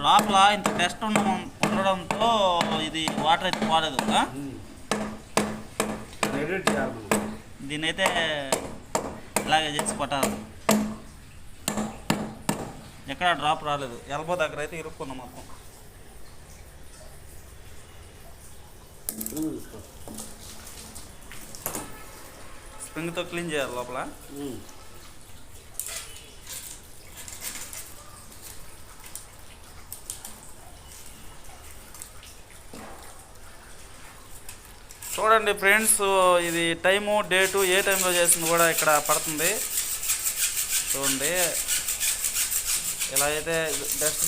లోపల ఇంత టెస్ట్ ఉండడంతో ఇది వాటర్ అయితే పోలేదు. దీన్ని అయితే ఇలాగే చేసి కొట్టాలి. ఎక్కడ డ్రాప్ రాలేదు. ఎల్బో దగ్గర అయితే ఇరుక్కున్నాం మొత్తం. స్ప్రింగ్తో క్లీన్ చేయాలి లోపల. చూడండి ఫ్రెండ్స్, ఇది టైము డేటు ఏ టైంలో చేసింది కూడా ఇక్కడ పడుతుంది. చూడండి ఇలా అయితే డస్ట్